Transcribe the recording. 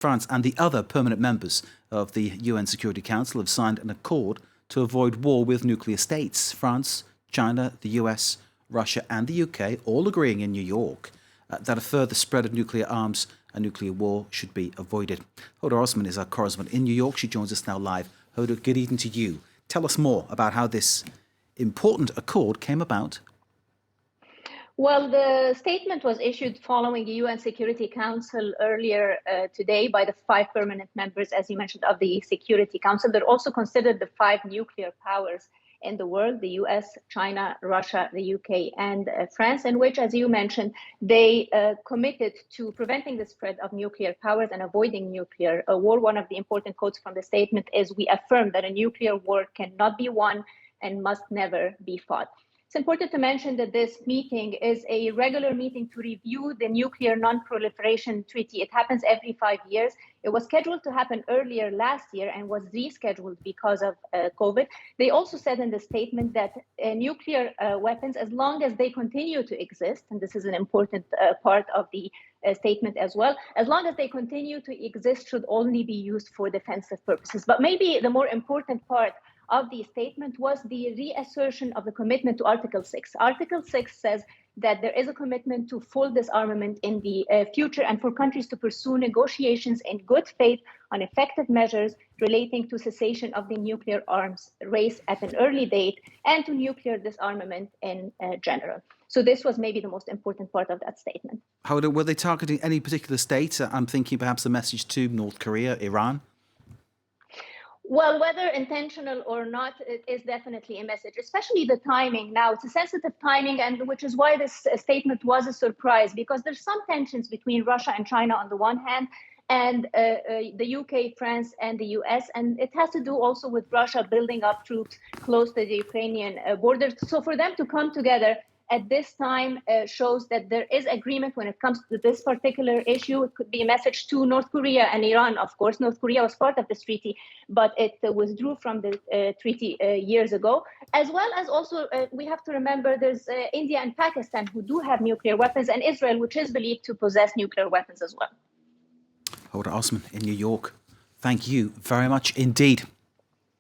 France and the other permanent members of the UN Security Council have signed an accord to avoid war with nuclear states. France, China, the US, Russia and the UK all agreeing in New York that a further spread of nuclear arms and nuclear war should be avoided. Hoda Osman is our correspondent in New York. She joins us now live. Hoda, good evening to you. Tell us more about how this important accord came about. Well, the statement was issued following the UN Security Council earlier today by the 5 permanent members, as you mentioned, of the Security Council. They're also considered the 5 nuclear powers in the world, the US, China, Russia, the UK, and France, in which, as you mentioned, they committed to preventing the spread of nuclear powers and avoiding nuclear war. One of the important quotes from the statement is, "We affirm that a nuclear war cannot be won and must never be fought." It's important to mention that this meeting is a regular meeting to review the Nuclear Non-Proliferation Treaty. It happens every 5 years. It was scheduled to happen earlier last year and was rescheduled because of COVID. They also said in the statement that nuclear weapons, as long as they continue to exist, and this is an important part of the statement as well, as long as they continue to exist, should only be used for defensive purposes. But maybe the more important part of the statement was the reassertion of the commitment to Article 6. Article 6 says that there is a commitment to full disarmament in the future and for countries to pursue negotiations in good faith on effective measures relating to cessation of the nuclear arms race at an early date and to nuclear disarmament in general. So this was maybe the most important part of that statement. How were they targeting any particular state? I'm thinking perhaps a message to North Korea, Iran. Well, whether intentional or not, it is definitely a message, especially the timing now. It's a sensitive timing, and which is why this statement was a surprise, because there's some tensions between Russia and China on the one hand, and the UK, France, and the US. And it has to do also with Russia building up troops close to the Ukrainian border. So for them to come together at this time shows that there is agreement when it comes to this particular issue. It could be a message to North Korea and Iran. Of course, North Korea was part of this treaty, but it withdrew from the treaty years ago. As well as also, we have to remember there's India and Pakistan who do have nuclear weapons, and Israel, which is believed to possess nuclear weapons as well. Hoda Osman in New York. Thank you very much indeed.